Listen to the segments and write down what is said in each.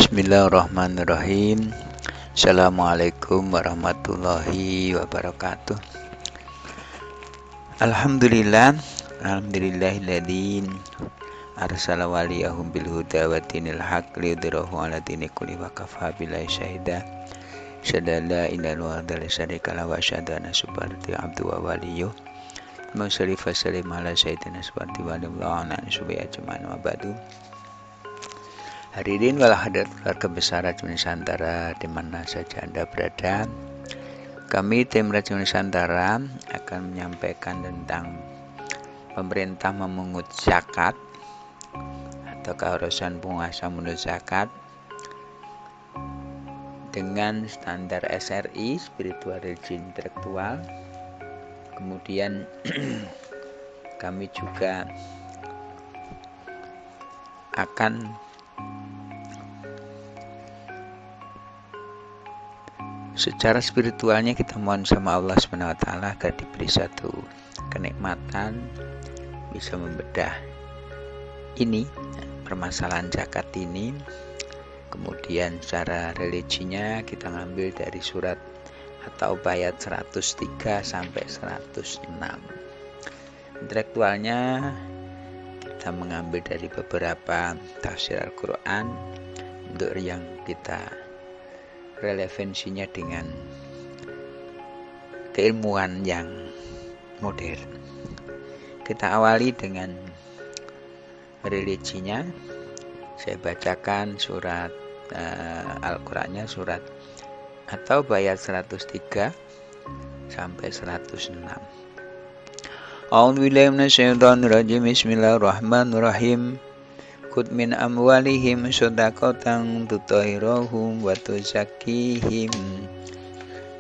Bismillahirrahmanirrahim. Assalamualaikum warahmatullahi wabarakatuh. Alhamdulillahilladzi arsala waliyahum bil huda wa dinil haqq liyudhhirahu 'ala dini kulli wa kafa billahi syahida. Syahada la ilaha illallah syarikalah wa syahada anna subhanahu abdu wa waliyuh. Masyaallah fa salim ala sayyidina subhanahu wa ta'ala an subhi ajmain wa ba'du. Hadirin wal hadirat keluarga besar Radio Nusantara di mana saja Anda berada. Kami tim Radio Nusantara akan menyampaikan tentang pemerintah memungut zakat atau keharusan penguasa menurut zakat dengan standar SRI, spiritual religion intelektual. Kemudian kami juga akan secara spiritualnya kita mohon sama Allah SWT agar diberi satu kenikmatan bisa membedah ini permasalahan zakat ini. Kemudian secara religinya kita ngambil dari surat atau ayat 103 sampai 106. Intelektualnya kita mengambil dari beberapa tafsir Al-Quran untuk yang kita relevansinya dengan keilmuan yang modern. Kita awali dengan religinya. Saya bacakan surat Al-Qurannya, surat atau ayat 103 sampai 106. A'udzubillahi minasyaitonirrajim. Bismillahirrahmanirrahim. Khudh min amwalihim shadaqatan tutahhiruhum wa tuzakkihim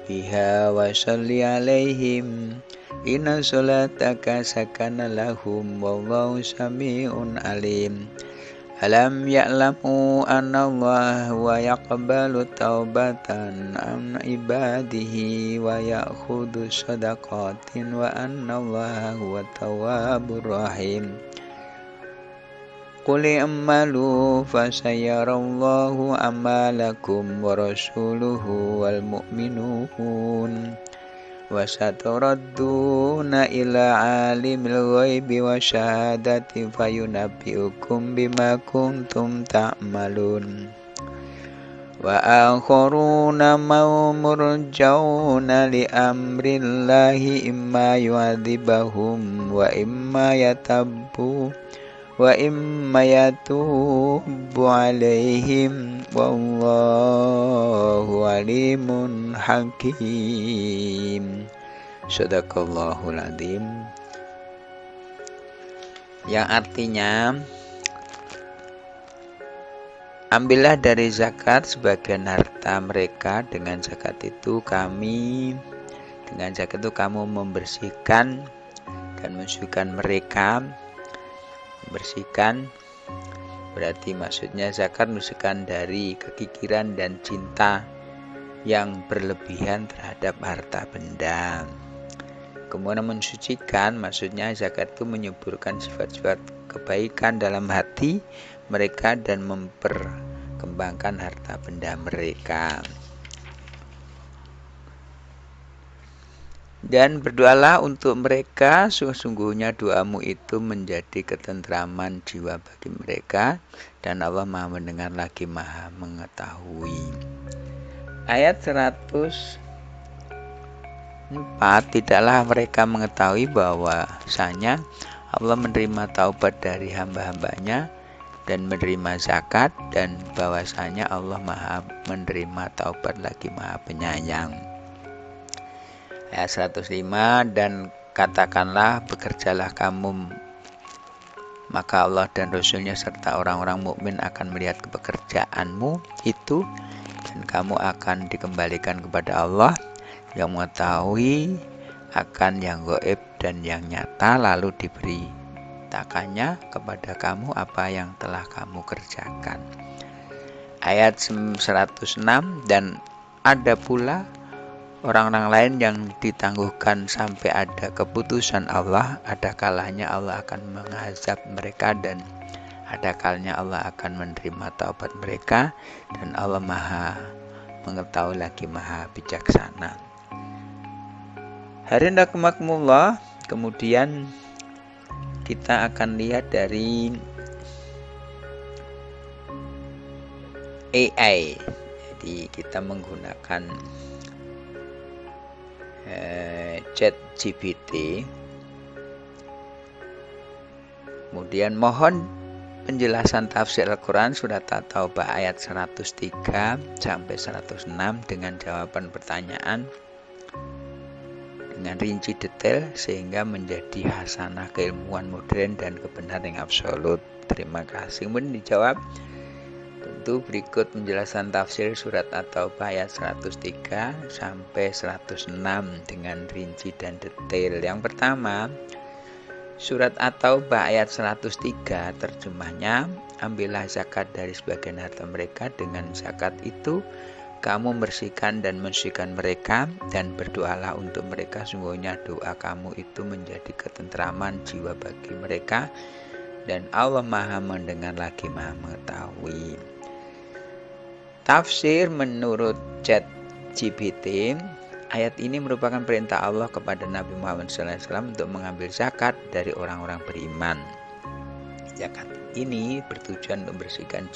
biha wa shalli alaihim inna sholataka sakana lahum wallahu sami'un alim. Alam ya'lamu anna Allah wa yaqbalu taubatan an ibadihi wa ya'khudhu shadaqatin wa anna Allah huwa tawwabur rahim. Qul i'malu fasayarallahu amalakum wa rasuluhu wal mu'minun wa saturadduna ila alimil ghaibi wa syahadati fayunabbi'ukum bima kuntum ta'malun. Wa akharuna murjauna li amrillahi imma yu'adzibahum wa imma yatabbu wa imma yatubu alaihim wallahu alimun hakim. Shadaqallahul adzim. Yang artinya, ambillah dari zakat sebagian harta mereka. Dengan zakat itu kamu membersihkan dan mensucikan mereka. Bersihkan berarti maksudnya zakat membersihkan dari kekikiran dan cinta yang berlebihan terhadap harta benda. Kemudian mensucikan maksudnya zakat itu menyuburkan sifat-sifat kebaikan dalam hati mereka dan memperkembangkan harta benda mereka. Dan berdoalah untuk mereka, sesungguhnya doamu itu menjadi ketentraman jiwa bagi mereka, dan Allah Maha mendengar lagi Maha mengetahui. Ayat 104, tidaklah mereka mengetahui bahwasanya Allah menerima taubat dari hamba-hambanya dan menerima zakat, dan bahwasanya Allah Maha menerima taubat lagi Maha penyayang. Ayat 105, dan katakanlah bekerjalah kamu, maka Allah dan Rasulnya serta orang-orang mukmin akan melihat pekerjaanmu itu, dan kamu akan dikembalikan kepada Allah yang mengetahui akan yang gaib dan yang nyata, lalu diberitakannya kepada kamu apa yang telah kamu kerjakan. Ayat 106, dan ada pula orang-orang lain yang ditangguhkan sampai ada keputusan Allah, ada kalanya Allah akan mengazab mereka dan ada kalanya Allah akan menerima taubat mereka, dan Allah Maha mengetahui lagi Maha bijaksana. Hadirin rahimakumullah, kemudian kita akan lihat dari AI. Jadi kita menggunakan ChatGPT. Kemudian mohon penjelasan tafsir Al-Quran surat At-Taubah ayat 103 sampai 106 dengan jawaban pertanyaan dengan rinci detail sehingga menjadi hasanah keilmuan modern dan kebenaran yang absolut. Terima kasih. Kemudian dijawab, tentu berikut penjelasan tafsir surat At-Taubah ayat 103 sampai 106 dengan rinci dan detail. Yang pertama, surat At-Taubah ayat 103 terjemahnya, ambillah zakat dari sebagian harta mereka, dengan zakat itu kamu membersihkan dan mensucikan mereka, dan berdoalah untuk mereka, sungguhnya doa kamu itu menjadi ketentraman jiwa bagi mereka, dan Allah Maha mendengar lagi Maha mengetahui. Tafsir menurut ChatGPT, ayat ini merupakan perintah Allah kepada Nabi Muhammad SAW untuk mengambil zakat dari orang-orang beriman. Zakat ini bertujuan membersihkan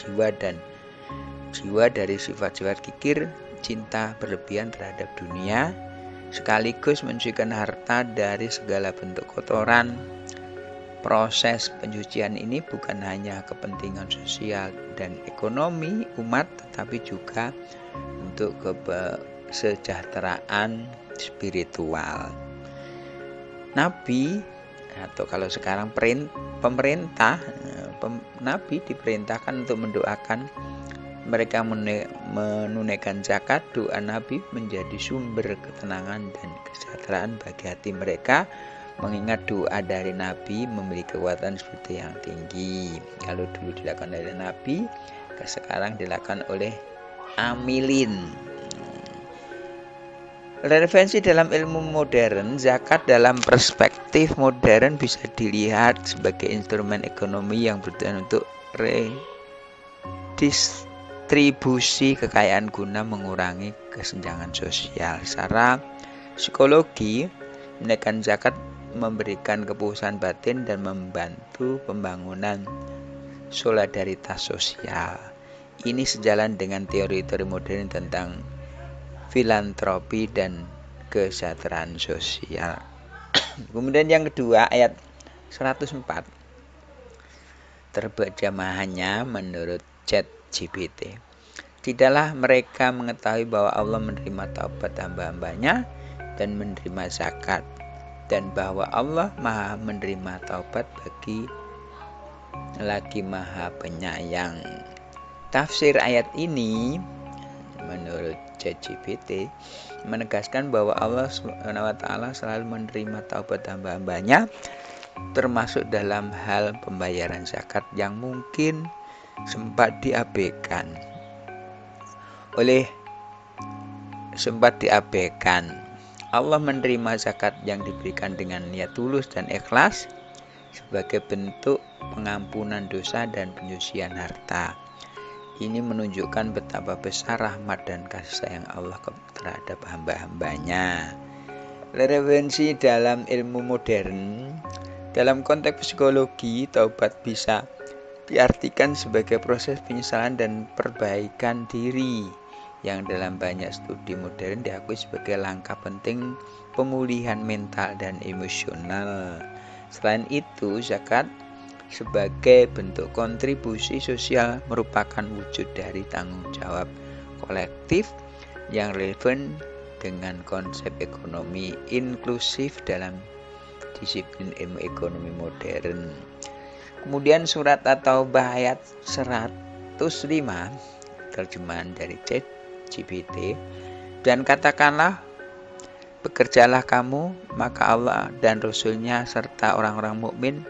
jiwa dari sifat-sifat kikir, cinta berlebihan terhadap dunia, sekaligus mensucikan harta dari segala bentuk kotoran. Proses pencucian ini bukan hanya kepentingan sosial dan ekonomi umat, tetapi juga untuk kesejahteraan spiritual. Nabi, atau kalau sekarang pemerintah, Nabi diperintahkan untuk mendoakan mereka menunaikan zakat. Doa Nabi menjadi sumber ketenangan dan kesejahteraan bagi hati mereka, mengingat doa dari Nabi memiliki kekuatan seperti yang tinggi. Kalau dulu dilakukan oleh Nabi, sekarang dilakukan oleh amilin. Relevansi dalam ilmu modern, zakat dalam perspektif modern bisa dilihat sebagai instrumen ekonomi yang bertujuan untuk redistribusi kekayaan guna mengurangi kesenjangan sosial. Secara psikologi, menaikkan zakat memberikan kepuasan batin dan membantu pembangunan solidaritas sosial. Ini sejalan dengan teori-teori modern tentang filantropi dan kesejahteraan sosial. Kemudian yang kedua, ayat 104. Terjemahannya menurut ChatGPT. Tidaklah mereka mengetahui bahwa Allah menerima taubat hamba-hambanya dan menerima zakat, dan bahwa Allah Maha menerima taubat lagi Maha penyayang. Tafsir ayat ini menurut ChatGPT menegaskan bahwa Allah SWT selalu menerima taubat hamba-hambanya, termasuk dalam hal pembayaran zakat yang mungkin sempat diabaikan. Allah menerima zakat yang diberikan dengan niat tulus dan ikhlas sebagai bentuk pengampunan dosa dan penyucian harta. Ini menunjukkan betapa besar rahmat dan kasih sayang Allah terhadap hamba-hambanya. Relevansi dalam ilmu modern, dalam konteks psikologi, taubat bisa diartikan sebagai proses penyesalan dan perbaikan diri yang dalam banyak studi modern diakui sebagai langkah penting pemulihan mental dan emosional. Selain itu, zakat sebagai bentuk kontribusi sosial merupakan wujud dari tanggung jawab kolektif yang relevan dengan konsep ekonomi inklusif dalam disiplin ilmu ekonomi modern. Kemudian surat At-Taubah ayat 105, terjemahan dari ChatGPT, dan katakanlah, bekerjalah kamu, maka Allah dan Rasul-Nya serta orang-orang mukmin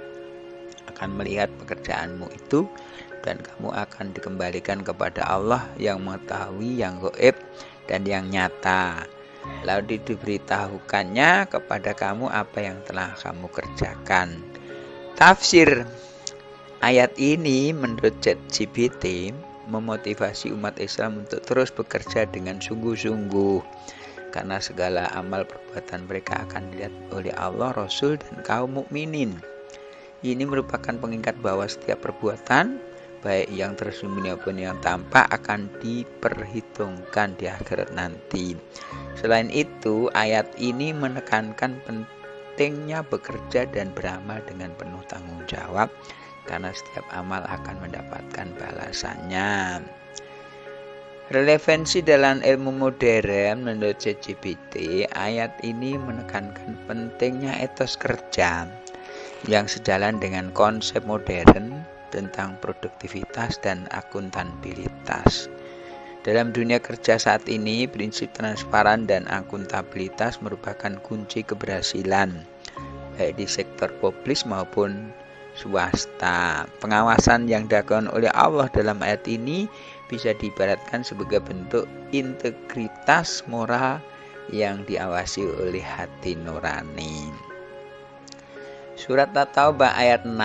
akan melihat pekerjaanmu itu, dan kamu akan dikembalikan kepada Allah yang mengetahui yang gaib dan yang nyata. Lalu diberitahukannya kepada kamu apa yang telah kamu kerjakan. Tafsir Ayat ini menurut ChatGPT memotivasi umat Islam untuk terus bekerja dengan sungguh-sungguh, karena segala amal perbuatan mereka akan dilihat oleh Allah, Rasul, dan kaum mukminin. Ini merupakan pengingat bahwa setiap perbuatan, baik yang tersembunyi maupun yang tampak, akan diperhitungkan di akhirat nanti. Selain itu, ayat ini menekankan pentingnya bekerja dan beramal dengan penuh tanggung jawab, karena setiap amal akan mendapatkan balasannya. Relevansi dalam ilmu modern menurut ChatGPT, ayat ini menekankan pentingnya etos kerja yang sejalan dengan konsep modern tentang produktivitas dan akuntabilitas. Dalam dunia kerja saat ini, prinsip transparan dan akuntabilitas merupakan kunci keberhasilan, baik di sektor publik maupun swasta. Pengawasan yang dilakukan oleh Allah dalam ayat ini bisa diibaratkan sebagai bentuk integritas moral yang diawasi oleh hati nurani. Surat At-Taubah ayat 6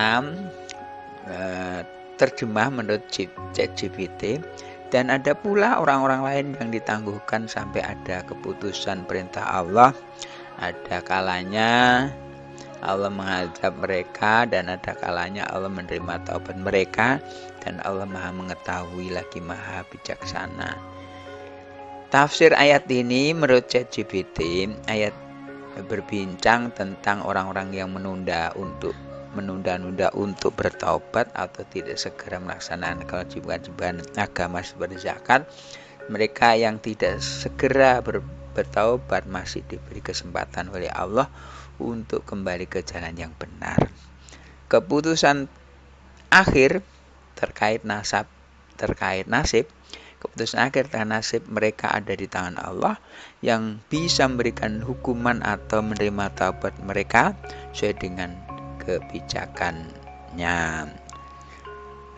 terjemah menurut ChatGPT, dan ada pula orang-orang lain yang ditangguhkan sampai ada keputusan perintah Allah. Ada kalanya Allah mengadab mereka, dan ada kalanya Allah menerima taubat mereka, dan Allah Maha mengetahui lagi Maha bijaksana. Tafsir ayat ini menurut ChatGPT, ayat berbincang tentang orang-orang yang menunda-nunda untuk bertaubat atau tidak segera melaksanakan kewajiban agama seperti zakat. Mereka yang tidak segera bertaubat masih diberi kesempatan oleh Allah untuk kembali ke jalan yang benar. Keputusan akhir terkait nasib, keputusan akhir terkait nasib mereka ada di tangan Allah, yang bisa memberikan hukuman atau menerima taubat mereka sesuai dengan kebijakannya.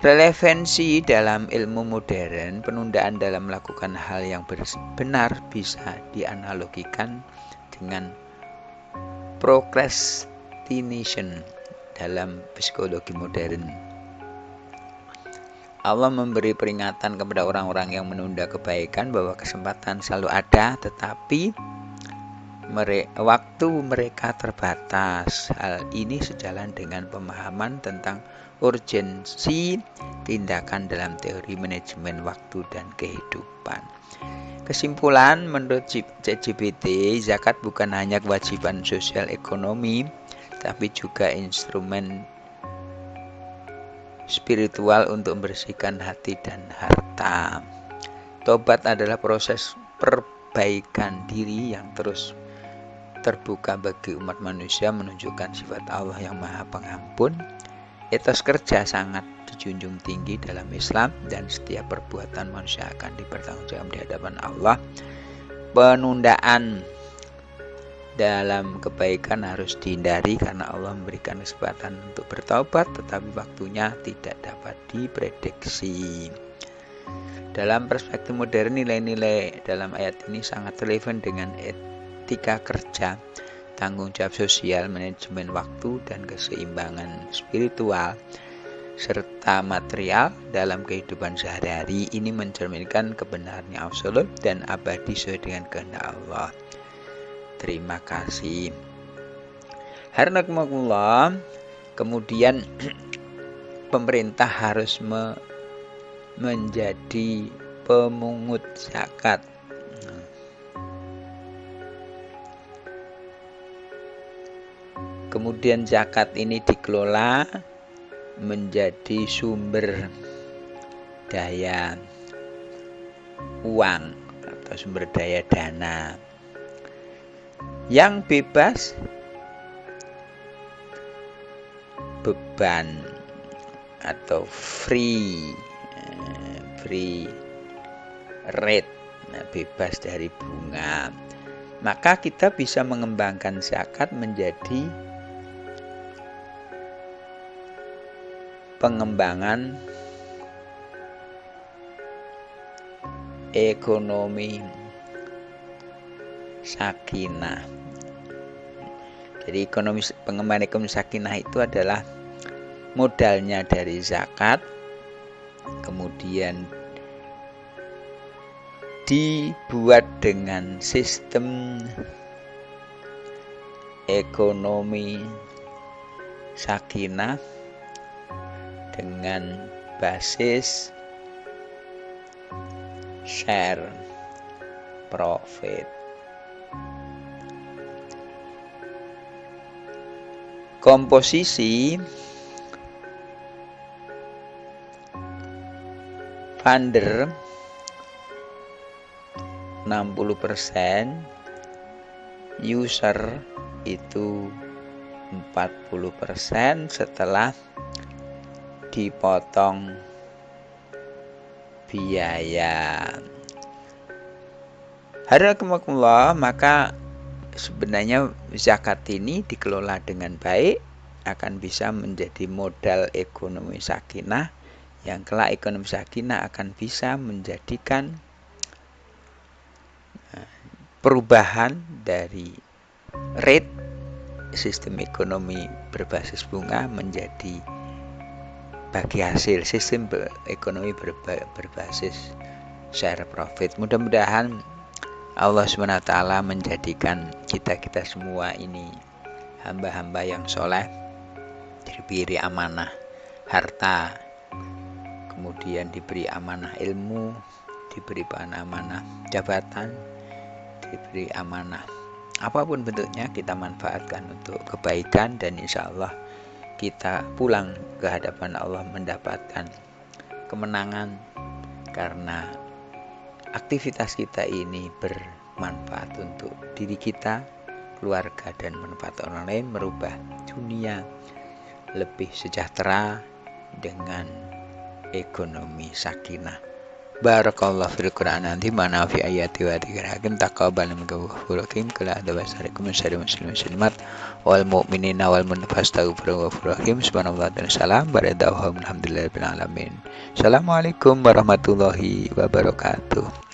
Relevansi dalam ilmu modern, penundaan dalam melakukan hal yang benar bisa dianalogikan dengan procrastination dalam psikologi modern. Allah memberi peringatan kepada orang-orang yang menunda kebaikan bahwa kesempatan selalu ada, tetapi waktu mereka terbatas. Hal ini sejalan dengan pemahaman tentang urgensi tindakan dalam teori manajemen waktu dan kehidupan. Kesimpulan menurut ChatGPT, zakat bukan hanya kewajiban sosial ekonomi, tapi juga instrumen spiritual untuk membersihkan hati dan harta. Tobat adalah proses perbaikan diri yang terus terbuka bagi umat manusia, menunjukkan sifat Allah yang Maha Pengampun. Etos kerja sangat dijunjung tinggi dalam Islam, dan setiap perbuatan manusia akan dipertanggungjawabkan di hadapan Allah. Penundaan dalam kebaikan harus dihindari karena Allah memberikan kesempatan untuk bertaubat, tetapi waktunya tidak dapat diprediksi. Dalam perspektif modern, nilai-nilai dalam ayat ini sangat relevan dengan etika kerja, tanggung jawab sosial, manajemen waktu, dan keseimbangan spiritual serta material dalam kehidupan sehari-hari. Ini mencerminkan kebenaran yang absolut dan abadi sesuai dengan kehendak Allah. Terima kasih. Harnakumullah. Kemudian pemerintah harus menjadi pemungut zakat. Kemudian zakat ini dikelola menjadi sumber daya uang atau sumber daya dana yang bebas beban atau free rate, bebas dari bunga. Maka kita bisa mengembangkan zakat menjadi pengembangan ekonomi sakinah. Jadi pengembangan ekonomi sakinah itu adalah modalnya dari zakat, kemudian dibuat dengan sistem ekonomi sakinah dengan basis share profit. Komposisi funder 60%, user itu 40% setelah dipotong biaya. Harakumullah, maka sebenarnya zakat ini dikelola dengan baik akan bisa menjadi modal ekonomi sakinah, yang kelak ekonomi sakinah akan bisa menjadikan perubahan dari rate sistem ekonomi berbasis bunga menjadi bagi hasil sistem ekonomi berbasis share profit. Mudah-mudahan Allah SWT menjadikan kita semua ini hamba-hamba yang soleh, diberi amanah harta, kemudian diberi amanah ilmu, diberi amanah jabatan, diberi amanah apapun bentuknya, kita manfaatkan untuk kebaikan, dan insya Allah kita pulang ke hadapan Allah mendapatkan kemenangan karena aktivitas kita ini bermanfaat untuk diri kita, keluarga, dan manfaat orang lain, merubah dunia lebih sejahtera dengan ekonomi sakinah. Barakallahu fil Qur'an nanti mana fi ayati wa dzikrihakim taqabbal minkum ghafurur kala ada basarikum syari muslimin muslimat wal mu'minina wal munafiqina subhanallahi wa salam baradahu alhamdulillahil alamin. Assalamualaikum warahmatullahi wabarakatuh.